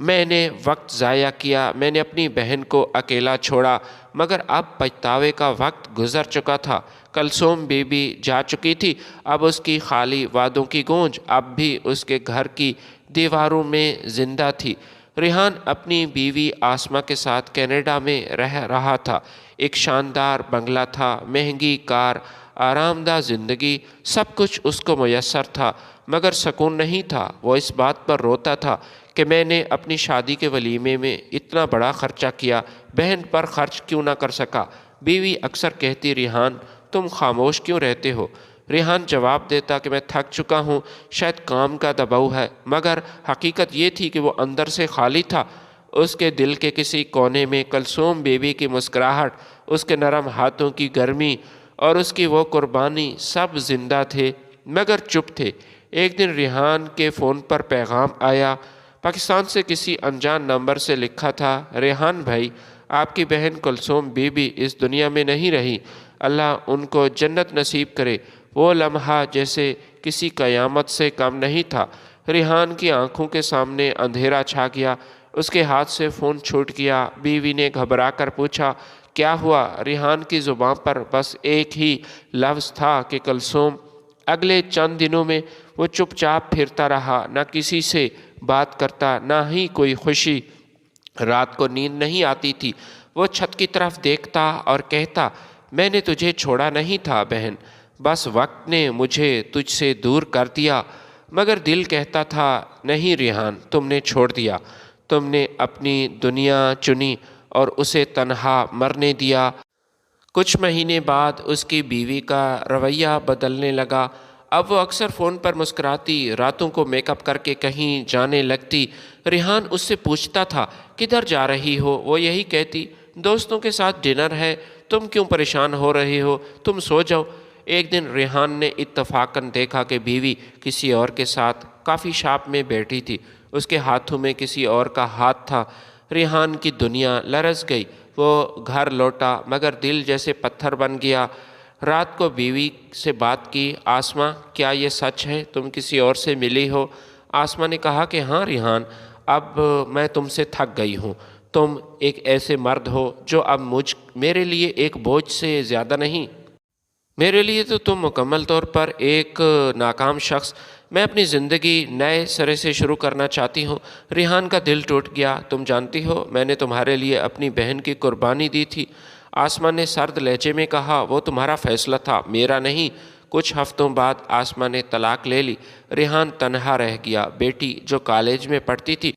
میں نے وقت ضائع کیا، میں نے اپنی بہن کو اکیلا چھوڑا، مگر اب پچھتاوے کا وقت گزر چکا تھا۔ کلثوم بی بی جا چکی تھی، اب اس کی خالی وعدوں کی گونج اب بھی اس کے گھر کی دیواروں میں زندہ تھی۔ ریحان اپنی بیوی آسما کے ساتھ کینیڈا میں رہ رہا تھا۔ ایک شاندار بنگلہ تھا، مہنگی کار، آرام دہ زندگی، سب کچھ اس کو میسر تھا، مگر سکون نہیں تھا۔ وہ اس بات پر روتا تھا کہ میں نے اپنی شادی کے ولیمے میں اتنا بڑا خرچہ کیا، بہن پر خرچ کیوں نہ کر سکا۔ بیوی اکثر کہتی، ریحان تم خاموش کیوں رہتے ہو؟ ریحان جواب دیتا کہ میں تھک چکا ہوں، شاید کام کا دباؤ ہے، مگر حقیقت یہ تھی کہ وہ اندر سے خالی تھا۔ اس کے دل کے کسی کونے میں کلثوم بیوی کی مسکراہٹ، اس کے نرم ہاتھوں کی گرمی اور اس کی وہ قربانی سب زندہ تھے مگر چپ تھے۔ ایک دن ریحان کے فون پر پیغام آیا، پاکستان سے کسی انجان نمبر سے لکھا تھا، ریحان بھائی آپ کی بہن کلثوم بی بی اس دنیا میں نہیں رہی، اللہ ان کو جنت نصیب کرے۔ وہ لمحہ جیسے کسی قیامت سے کم نہیں تھا۔ ریحان کی آنکھوں کے سامنے اندھیرا چھا گیا، اس کے ہاتھ سے فون چھوٹ گیا۔ بیوی نے گھبرا کر پوچھا، کیا ہوا؟ ریحان کی زبان پر بس ایک ہی لفظ تھا کہ کلثوم۔ اگلے چند دنوں میں وہ چپ چاپ پھرتا رہا، نہ کسی سے بات کرتا، نہ ہی کوئی خوشی۔ رات کو نیند نہیں آتی تھی، وہ چھت کی طرف دیکھتا اور کہتا، میں نے تجھے چھوڑا نہیں تھا بہن، بس وقت نے مجھے تجھ سے دور کر دیا۔ مگر دل کہتا تھا، نہیں ریحان تم نے چھوڑ دیا، تم نے اپنی دنیا چنی اور اسے تنہا مرنے دیا۔ کچھ مہینے بعد اس کی بیوی کا رویہ بدلنے لگا۔ اب وہ اکثر فون پر مسکراتی، راتوں کو میک اپ کر کے کہیں جانے لگتی۔ ریحان اس سے پوچھتا تھا کدھر جا رہی ہو؟ وہ یہی کہتی دوستوں کے ساتھ ڈنر ہے۔ تم کیوں پریشان ہو رہے ہو؟ تم سو جاؤ۔ ایک دن ریحان نے اتفاقاً دیکھا کہ بیوی کسی اور کے ساتھ کافی شاپ میں بیٹھی تھی۔ اس کے ہاتھوں میں کسی اور کا ہاتھ تھا۔ ریحان کی دنیا لرز گئی۔ وہ گھر لوٹا مگر دل جیسے پتھر بن گیا۔ رات کو بیوی سے بات کی، آسماں کیا یہ سچ ہے تم کسی اور سے ملی ہو؟ آسماں نے کہا کہ ہاں ریحان، اب میں تم سے تھک گئی ہوں۔ تم ایک ایسے مرد ہو جو اب میرے لیے ایک بوجھ سے زیادہ نہیں۔ میرے لیے تو تم مکمل طور پر ایک ناکام شخص۔ میں اپنی زندگی نئے سرے سے شروع کرنا چاہتی ہوں۔ ریحان کا دل ٹوٹ گیا۔ تم جانتی ہو میں نے تمہارے لیے اپنی بہن کی قربانی دی تھی۔ آسماں نے سرد لہجے میں کہا وہ تمہارا فیصلہ تھا، میرا نہیں۔ کچھ ہفتوں بعد آسماں نے طلاق لے لی۔ ریحان تنہا رہ گیا۔ بیٹی جو کالج میں پڑھتی تھی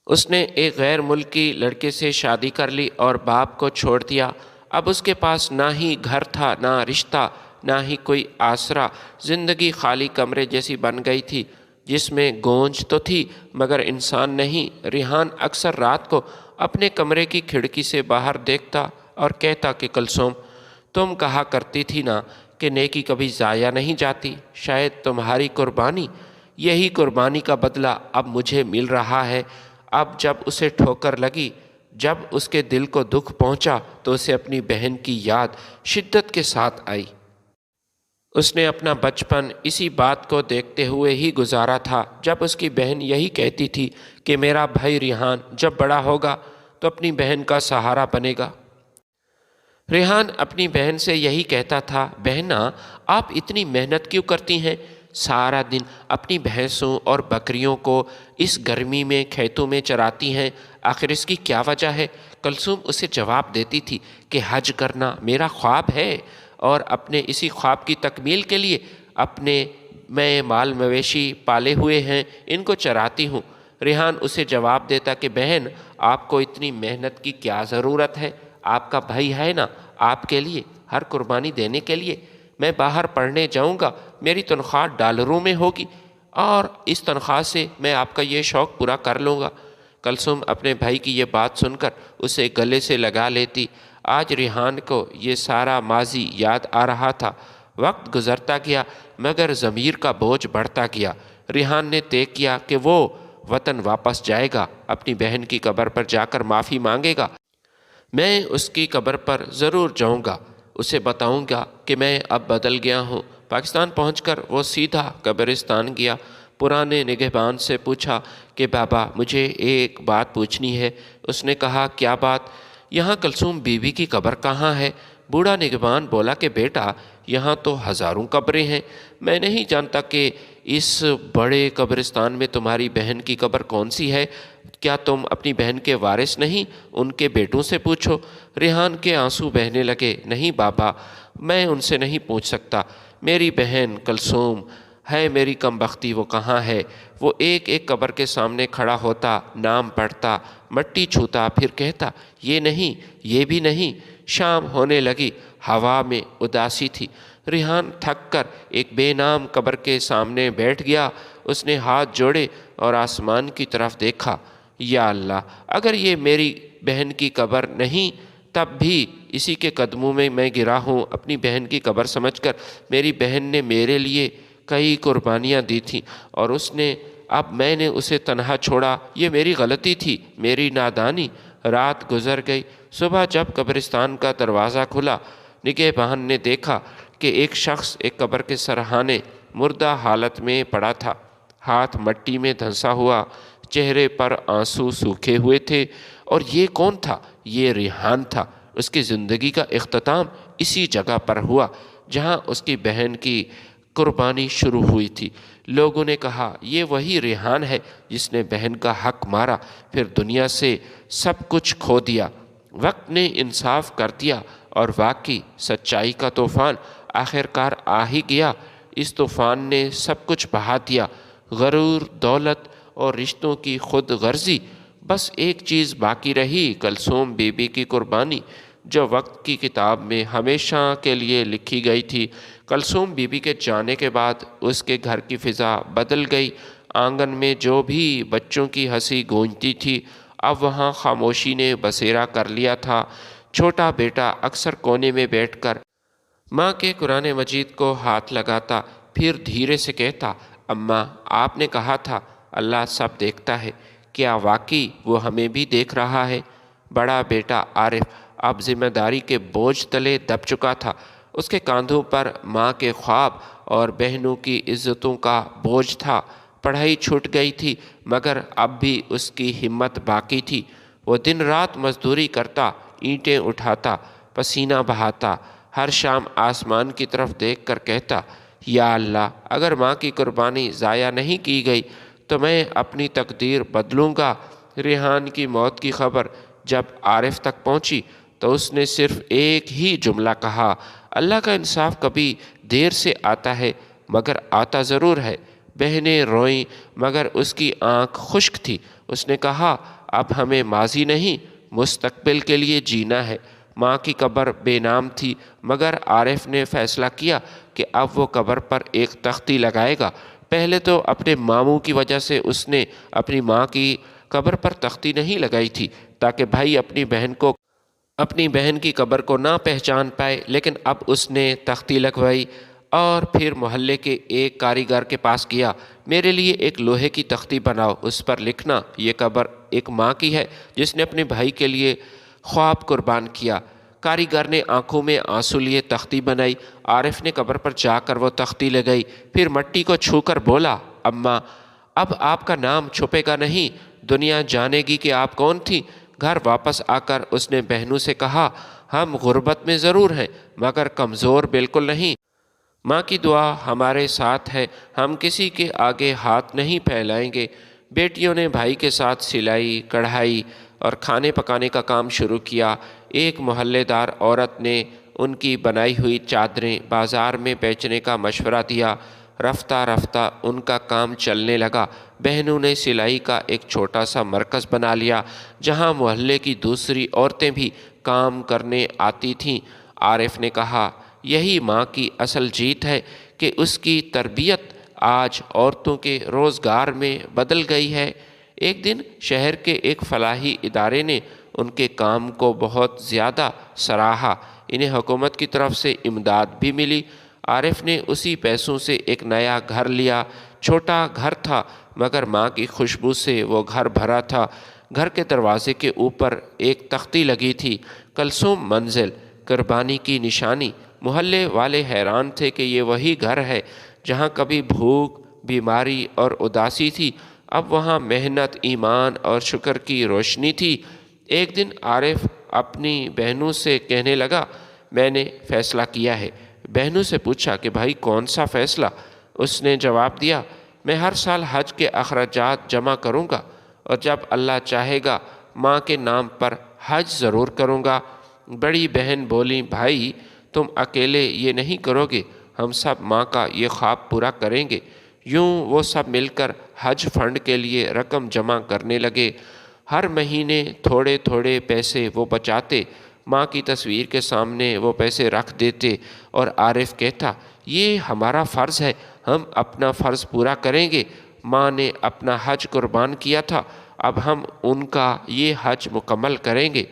اس نے ایک غیر ملکی لڑکے سے شادی کر لی اور باپ کو چھوڑ دیا۔ اب اس کے پاس نہ ہی گھر تھا، نہ رشتہ، نہ ہی کوئی آسرا۔ زندگی خالی کمرے جیسی بن گئی تھی جس میں گونج تو تھی مگر انسان نہیں۔ ریحان اکثر رات کو اپنے کمرے کی کھڑکی سے باہر دیکھتا اور کہتا کہ کلثوم، تم کہا کرتی تھی نا کہ نیکی کبھی ضائع نہیں جاتی، شاید تمہاری قربانی، یہی قربانی کا بدلہ اب مجھے مل رہا ہے۔ اب جب اسے ٹھوکر لگی، جب اس کے دل کو دکھ پہنچا تو اسے اپنی بہن کی یاد شدت کے ساتھ آئی۔ اس نے اپنا بچپن اسی بات کو دیکھتے ہوئے ہی گزارا تھا جب اس کی بہن یہی کہتی تھی کہ میرا بھائی ریحان جب بڑا ہوگا تو اپنی بہن کا سہارا بنے گا۔ ریحان اپنی بہن سے یہی کہتا تھا، بہنا آپ اتنی محنت کیوں کرتی ہیں؟ سارا دن اپنی بھینسوں اور بکریوں کو اس گرمی میں کھیتوں میں چراتی ہیں، آخر اس کی کیا وجہ ہے؟ کلثوم اسے جواب دیتی تھی کہ حج کرنا میرا خواب ہے اور اپنے اسی خواب کی تکمیل کے لیے میں مال مویشی پالے ہوئے ہیں، ان کو چراتی ہوں۔ ریحان اسے جواب دیتا کہ بہن آپ کو اتنی محنت کی کیا ضرورت ہے؟ آپ کا بھائی ہے نا آپ کے لیے ہر قربانی دینے کے لیے۔ میں باہر پڑھنے جاؤں گا، میری تنخواہ ڈالروں میں ہوگی اور اس تنخواہ سے میں آپ کا یہ شوق پورا کر لوں گا۔ کلثوم اپنے بھائی کی یہ بات سن کر اسے گلے سے لگا لیتی۔ آج ریحان کو یہ سارا ماضی یاد آ رہا تھا۔ وقت گزرتا گیا مگر ضمیر کا بوجھ بڑھتا گیا۔ ریحان نے طے کیا کہ وہ وطن واپس جائے گا، اپنی بہن کی قبر پر جا کر معافی مانگے گا۔ میں اس کی قبر پر ضرور جاؤں گا، اسے بتاؤں گا کہ میں اب بدل گیا ہوں۔ پاکستان پہنچ کر وہ سیدھا قبرستان گیا۔ پرانے نگہبان سے پوچھا کہ بابا مجھے ایک بات پوچھنی ہے۔ اس نے کہا کیا بات؟ یہاں کلثوم بیوی کی قبر کہاں ہے؟ بوڑھا نگہبان بولا کہ بیٹا یہاں تو ہزاروں قبریں ہیں، میں نہیں جانتا کہ اس بڑے قبرستان میں تمہاری بہن کی قبر کون سی ہے۔ کیا تم اپنی بہن کے وارث نہیں؟ ان کے بیٹوں سے پوچھو۔ ریحان کے آنسو بہنے لگے۔ نہیں بابا، میں ان سے نہیں پوچھ سکتا۔ میری بہن کلثوم ہے، میری کم بختی وہ کہاں ہے؟ وہ ایک ایک قبر کے سامنے کھڑا ہوتا، نام پڑھتا، مٹی چھوتا، پھر کہتا یہ نہیں، یہ بھی نہیں۔ شام ہونے لگی، ہوا میں اداسی تھی۔ ریحان تھک کر ایک بے نام قبر کے سامنے بیٹھ گیا۔ اس نے ہاتھ جوڑے اور آسمان کی طرف دیکھا۔ یا اللہ، اگر یہ میری بہن کی قبر نہیں تب بھی اسی کے قدموں میں میں گرا ہوں اپنی بہن کی قبر سمجھ کر۔ میری بہن نے میرے لیے کئی قربانیاں دی تھیں اور اب میں نے اسے تنہا چھوڑا، یہ میری غلطی تھی، میری نادانی۔ رات گزر گئی۔ صبح جب قبرستان کا دروازہ کھلا، نگہبان نے دیکھا کہ ایک شخص ایک قبر کے سرہانے مردہ حالت میں پڑا تھا، ہاتھ مٹی میں دھنسا ہوا، چہرے پر آنسو سوکھے ہوئے تھے۔ اور یہ کون تھا؟ یہ ریحان تھا۔ اس کی زندگی کا اختتام اسی جگہ پر ہوا جہاں اس کی بہن کی قربانی شروع ہوئی تھی۔ لوگوں نے کہا یہ وہی ریحان ہے جس نے بہن کا حق مارا، پھر دنیا سے سب کچھ کھو دیا۔ وقت نے انصاف کر دیا اور واقعی سچائی کا طوفان آخر کار آ ہی گیا۔ اس طوفان نے سب کچھ بہا دیا، غرور، دولت اور رشتوں کی خود غرضی بس ایک چیز باقی رہی، کلثوم بی بی کی قربانی، جو وقت کی کتاب میں ہمیشہ کے لیے لکھی گئی تھی۔ کلثوم بی بی کے جانے کے بعد اس کے گھر کی فضا بدل گئی۔ آنگن میں جو بھی بچوں کی ہنسی گونجتی تھی، اب وہاں خاموشی نے بسیرا کر لیا تھا۔ چھوٹا بیٹا اکثر کونے میں بیٹھ کر ماں کے قرآن مجید کو ہاتھ لگاتا، پھر دھیرے سے کہتا، اماں، آپ نے کہا تھا اللہ سب دیکھتا ہے، کیا واقعی وہ ہمیں بھی دیکھ رہا ہے؟ بڑا بیٹا عارف اب ذمہ داری کے بوجھ تلے دب چکا تھا۔ اس کے کاندھوں پر ماں کے خواب اور بہنوں کی عزتوں کا بوجھ تھا۔ پڑھائی چھوٹ گئی تھی، مگر اب بھی اس کی ہمت باقی تھی۔ وہ دن رات مزدوری کرتا، اینٹیں اٹھاتا، پسینہ بہاتا، ہر شام آسمان کی طرف دیکھ کر کہتا، یا اللہ، اگر ماں کی قربانی ضائع نہیں کی گئی تو میں اپنی تقدیر بدلوں گا۔ ریحان کی موت کی خبر جب عارف تک پہنچی تو اس نے صرف ایک ہی جملہ کہا، اللہ کا انصاف کبھی دیر سے آتا ہے مگر آتا ضرور ہے۔ بہنیں روئیں مگر اس کی آنکھ خشک تھی۔ اس نے کہا، اب ہمیں ماضی نہیں، مستقبل کے لیے جینا ہے۔ ماں کی قبر بے نام تھی، مگر عارف نے فیصلہ کیا کہ اب وہ قبر پر ایک تختی لگائے گا۔ پہلے تو اپنے ماموں کی وجہ سے اس نے اپنی ماں کی قبر پر تختی نہیں لگائی تھی تاکہ بھائی اپنی بہن کی قبر کو نہ پہچان پائے، لیکن اب اس نے تختی لگوائی اور پھر محلے کے ایک کاریگر کے پاس گیا، میرے لیے ایک لوہے کی تختی بناؤ، اس پر لکھنا یہ قبر ایک ماں کی ہے جس نے اپنے بھائی کے لیے خواب قربان کیا۔ کاریگر نے آنکھوں میں آنسو لیے تختی بنائی۔ عارف نے قبر پر جا کر وہ تختی لگائی، پھر مٹی کو چھو کر بولا، اماں، اب آپ کا نام چھپے گا نہیں، دنیا جانے گی کہ آپ کون تھی۔ گھر واپس آ کر اس نے بہنوں سے کہا، ہم غربت میں ضرور ہیں مگر کمزور بالکل نہیں۔ ماں کی دعا ہمارے ساتھ ہے، ہم کسی کے آگے ہاتھ نہیں پھیلائیں گے۔ بیٹیوں نے بھائی کے ساتھ سلائی، کڑھائی اور کھانے پکانے کا کام شروع کیا۔ ایک محلے دار عورت نے ان کی بنائی ہوئی چادریں بازار میں بیچنے کا مشورہ دیا۔ رفتہ رفتہ ان کا کام چلنے لگا۔ بہنوں نے سلائی کا ایک چھوٹا سا مرکز بنا لیا جہاں محلے کی دوسری عورتیں بھی کام کرنے آتی تھیں۔ عارف نے کہا، یہی ماں کی اصل جیت ہے کہ اس کی تربیت آج عورتوں کے روزگار میں بدل گئی ہے۔ ایک دن شہر کے ایک فلاحی ادارے نے ان کے کام کو بہت زیادہ سراہا۔ انہیں حکومت کی طرف سے امداد بھی ملی۔ عارف نے اسی پیسوں سے ایک نیا گھر لیا۔ چھوٹا گھر تھا مگر ماں کی خوشبو سے وہ گھر بھرا تھا۔ گھر کے دروازے کے اوپر ایک تختی لگی تھی، کلثوم منزل، قربانی کی نشانی۔ محلے والے حیران تھے کہ یہ وہی گھر ہے جہاں کبھی بھوک، بیماری اور اداسی تھی، اب وہاں محنت، ایمان اور شکر کی روشنی تھی۔ ایک دن عارف اپنی بہنوں سے کہنے لگا، میں نے فیصلہ کیا ہے۔ بہنوں سے پوچھا کہ بھائی کون سا فیصلہ؟ اس نے جواب دیا، میں ہر سال حج کے اخراجات جمع کروں گا اور جب اللہ چاہے گا ماں کے نام پر حج ضرور کروں گا۔ بڑی بہن بولی، بھائی تم اکیلے یہ نہیں کرو گے، ہم سب ماں کا یہ خواب پورا کریں گے۔ یوں وہ سب مل کر حج فنڈ کے لیے رقم جمع کرنے لگے۔ ہر مہینے تھوڑے تھوڑے پیسے وہ بچاتے، ماں کی تصویر کے سامنے وہ پیسے رکھ دیتے اور عارف کہتا، یہ ہمارا فرض ہے، ہم اپنا فرض پورا کریں گے۔ ماں نے اپنا حج قربان کیا تھا، اب ہم ان کا یہ حج مکمل کریں گے۔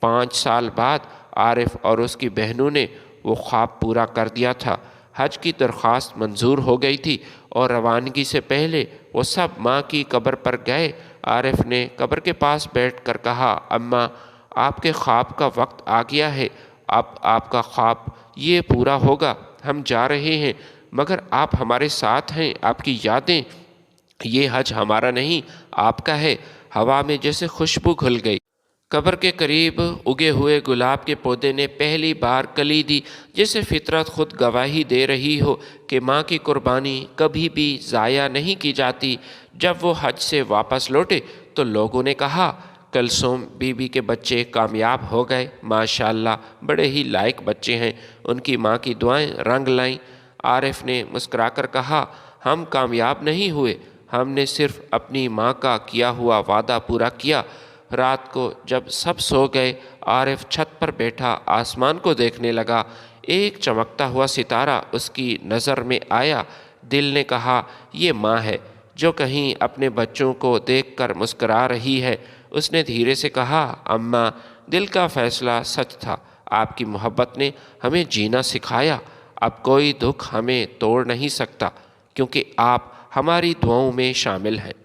5 سال بعد عارف اور اس کی بہنوں نے وہ خواب پورا کر دیا تھا۔ حج کی درخواست منظور ہو گئی تھی اور روانگی سے پہلے وہ سب ماں کی قبر پر گئے۔ عارف نے قبر کے پاس بیٹھ کر کہا، اماں، آپ کے خواب کا وقت آ گیا ہے، اب آپ کا خواب یہ پورا ہوگا۔ ہم جا رہے ہیں مگر آپ ہمارے ساتھ ہیں، آپ کی یادیں، یہ حج ہمارا نہیں آپ کا ہے۔ ہوا میں جیسے خوشبو گھل گئی۔ قبر کے قریب اگے ہوئے گلاب کے پودے نے پہلی بار کلی دی، جسے فطرت خود گواہی دے رہی ہو کہ ماں کی قربانی کبھی بھی ضائع نہیں کی جاتی۔ جب وہ حج سے واپس لوٹے تو لوگوں نے کہا، کلثوم بی بی کے بچے کامیاب ہو گئے، ماشاءاللہ، بڑے ہی لائق بچے ہیں، ان کی ماں کی دعائیں رنگ لائیں۔ عارف نے مسکرا کر کہا، ہم کامیاب نہیں ہوئے، ہم نے صرف اپنی ماں کا کیا ہوا وعدہ پورا کیا۔ رات کو جب سب سو گئے، عارف چھت پر بیٹھا آسمان کو دیکھنے لگا۔ ایک چمکتا ہوا ستارہ اس کی نظر میں آیا۔ دل نے کہا، یہ ماں ہے جو کہیں اپنے بچوں کو دیکھ کر مسکرا رہی ہے۔ اس نے دھیرے سے کہا، اماں، دل کا فیصلہ سچ تھا، آپ کی محبت نے ہمیں جینا سکھایا۔ اب کوئی دکھ ہمیں توڑ نہیں سکتا، کیونکہ آپ ہماری دعاؤں میں شامل ہیں۔